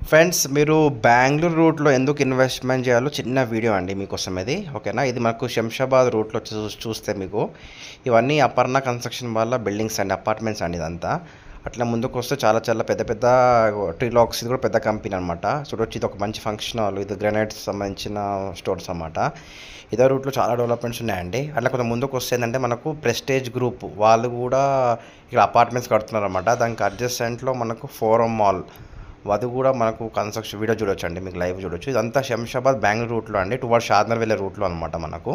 Friends, మీరు బెంగుళూరు రూట్లో ఎందుకు ఇన్వెస్ట్మెంట్ చేయాలో చిన్న వీడియో అండి మీకోసం ఇది. ఓకేనా? ఇది మనకు శంషాబాద్ రూట్లో చూస్తే మీకు ఇవన్నీ అపర్ణ కన్స్ట్రక్షన్ వల్ల బిల్డింగ్స్ అండి, అపార్ట్మెంట్స్ అండి ఇదంతా. అట్లా ముందుకు వస్తే చాలా చాలా పెద్ద పెద్ద ట్రీలాక్స్, ఇది కూడా పెద్ద కంపెనీ అనమాట. చూడొచ్చు, ఇది ఒక మంచి ఫంక్షన్ హాల్, ఇది గ్రానైట్స్ సంబంధించిన స్టోర్స్ అనమాట. ఇదే రూట్లో చాలా డెవలప్మెంట్స్ ఉన్నాయండి. అట్లా కొంచెం ముందుకు వస్తే ఏంటంటే మనకు ప్రెస్టేజ్ గ్రూప్ వాళ్ళు కూడా ఇక్కడ అపార్ట్మెంట్స్ కడుతున్నారు అనమాట. దానికి అడ్జస్టెంట్లో మనకు ఫోరం మాల్, అది కూడా మనకు కన్స్ట్రక్షన్ వీడియో చూడొచ్చు అండి, మీకు లైవ్ చూడొచ్చు. ఇదంతా శంషాబాద్ బెంగళూరు రూట్లో అండి, టువర్డ్ షాద్నగర్ వెళ్ళే రూట్లో అనమాట మనకు.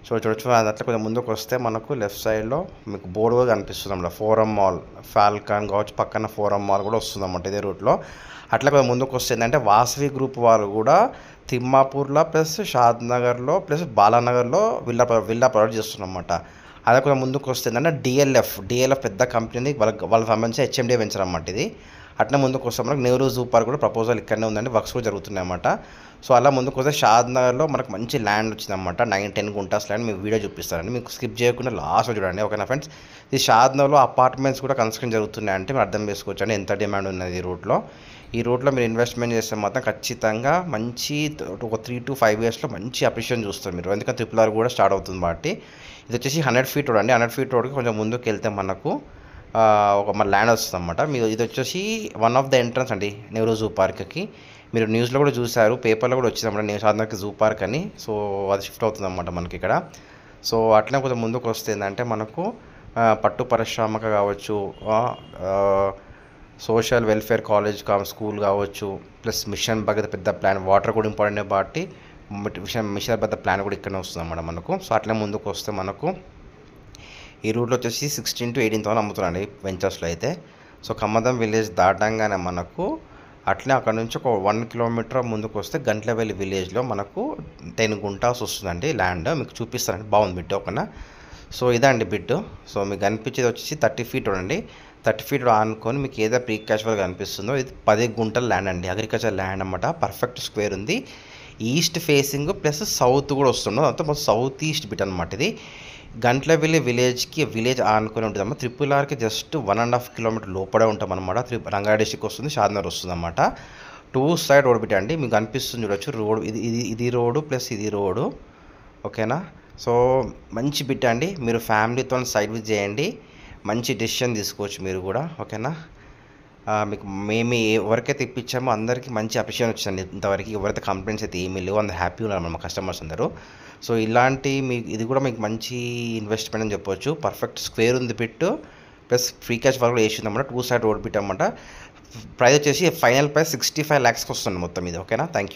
సో చూడొచ్చు, అట్లా కొంచెం ముందుకు వస్తే మనకు లెఫ్ట్ సైడ్లో మీకు బోర్డు కూడా కనిపిస్తుంది అన్నమాట. ఫోరం మాల్, ఫాల్కాన్ కావచ్చు, పక్కన ఫోరం మాల్ కూడా వస్తుంది అన్నమాట ఇదే రూట్లో. అట్లా కొంచెం ముందుకు వస్తే ఏంటంటే వాసవి గ్రూప్ వాళ్ళు కూడా తిమ్మాపూర్లో ప్లస్ షాద్నగర్లో ప్లస్ బాలానగర్లో విల్లా ప్రొవైడ్ చేస్తున్నమాట. అదే కొంచెం ముందుకు వస్తే ఏంటంటే డిఎల్ఎఫ్ పెద్ద కంపెనీ, వాళ్ళకి సంబంధించి హెచ్ఎండి వెంచర్ అన్నమాట ఇది. అట్లా ముందుకు వస్తే మనకు నెహ్రూ జూ పార్క్ కూడా ప్రపోజల్ ఇక్కడనే ఉందండి, వర్క్స్ కూడా జరుగుతున్నాయి అన్నమాట. సో అలా ముందుకు వస్తే షాద్నగర్లో మనకు మంచి ల్యాండ్ వచ్చిందన్నమాట, 9-10 గుంటాస్ ల్యాండ్. మీకు వీడియో చూపిస్తారండి, మీకు స్కిప్ చేయకుండా లాస్ట్లో చూడండి. ఓకేనా ఫ్రెండ్స్? ఈ షాద్నగర్లో అపార్ట్మెంట్స్ కూడా కన్స్ట్రక్షన్ జరుగుతున్నాయి అంటే మీరు అర్థం చేసుకోవచ్చు అండి ఎంత డిమాండ్ ఉన్నది ఈ రూట్లో మీరు ఇన్వెస్ట్మెంట్ చేస్తే మాత్రం ఖచ్చితంగా మంచి ఒక 3 to 5 ఇయర్స్లో మంచి అప్రిషియేషన్ చూస్తారు మీరు, ఎందుకంటే RRR కూడా స్టార్ట్ అవుతుంది కాబట్టి. ఇది వచ్చేసి 100 feet రోడ్ అండి. 100 feet రోడ్కి కొంచెం ముందుకు వెళ్తే మనకు ఒక మన ల్యాండ్ వస్తుంది అన్నమాట. మీరు ఇది వచ్చేసి వన్ ఆఫ్ ద ఎంట్రన్స్ అండి నెహ్రూ జూ పార్క్కి. మీరు న్యూస్లో కూడా చూశారు, పేపర్లో కూడా వచ్చింది అన్నమాట, షాద్నగర్ జూ పార్క్ అని. సో అది షిఫ్ట్ అవుతుంది అన్నమాట మనకి ఇక్కడ. సో అట్లనే కొంచెం ముందుకు వస్తే ఏంటంటే మనకు పట్టు పరిశ్రమక కావచ్చు, సోషల్ వెల్ఫేర్ కాలేజ్ స్కూల్ కావచ్చు, ప్లస్ మిషన్ భగత్ పెద్ద ప్లాన్, వాటర్ కూడా ఇంపార్టెంట్ కాబట్టి మిషన్ భగత్ ప్లాన్ కూడా ఇక్కడనే వస్తుంది అన్నమాట మనకు. సో అట్లనే ముందుకు వస్తే మనకు ఈ రూట్లో వచ్చేసి 16 to 18,000 అమ్ముతున్నాండి వెంచర్స్లో అయితే. సో కమ్మదం విలేజ్ దాటంగానే మనకు అట్లే అక్కడ నుంచి ఒక 1 kilometer ముందుకు వస్తే గంట్లవెల్లి విలేజ్లో మనకు 10 గుంటాస్ వస్తుందండి ల్యాండ్. మీకు చూపిస్తానండి, బాగుంది బిట్. ఓకేనా? సో ఇదండి బిట్. సో మీకు కనిపించేది వచ్చేసి 30 feet అండి. 30 feet ఆనుకొని మీకు ఏదో ప్రీ క్యాషువల్గా కనిపిస్తుందో ఇది 10 గుంటల ల్యాండ్ అండి, అగ్రికల్చర్ ల్యాండ్ అన్నమాట. పర్ఫెక్ట్ స్క్వేర్ ఉంది, ఈస్ట్ ఫేసింగ్ ప్లస్ సౌత్ కూడా వస్తుందో, అంతా సౌత్ ఈస్ట్ బిట్ అనమాట ఇది. గంట్లవెల్లి విలేజ్ ఆనుకొని ఉంటుంది అన్నమాట. RRRకి జస్ట్ 1.5 kilometer లోపడే ఉంటాం అనమాట. రంగారెడ్డి డిస్ట్రిక్ట్ వస్తుంది, షాద్నగర్ వస్తుంది అన్నమాట. 2 side రోడ్ బిట్ అండి, మీకు కనిపిస్తుంది చూడొచ్చు. రోడ్ ఇది రోడ్డు ప్లస్ ఇది రోడ్డు. ఓకేనా? సో మంచి బిట్ అండి, మీరు ఫ్యామిలీతో సైడ్ విజిట్ చేయండి, మంచి డెసిషన్ తీసుకోవచ్చు మీరు కూడా. ఓకేనా? మీకు మేము ఎవరికైతే ఇప్పించామో అందరికీ మంచి అప్రిషియేషన్ వచ్చిందండి ఇంతవరకు. ఎవరైతే కంప్లైంట్స్ అయితే ఏమీ లేవు, అందరూ హ్యాపీ ఉన్నారు మా కస్టమర్స్ అందరూ. సో ఇలాంటి ఇది కూడా మీకు మంచి ఇన్వెస్ట్మెంట్ అని చెప్పొచ్చు. పర్ఫెక్ట్ స్క్వేర్ ఉంది బిట్, ప్లస్ ఫ్రీ క్యాష్ వరకు వేసింది అన్నమాట. 2 side రోడ్ బిట్ అన్నమాట. ప్రైస్ వచ్చేసి ఫైనల్ ప్రైస్ 65 lakhs వస్తుంది మొత్తం ఇది. ఓకేనా? Thank you.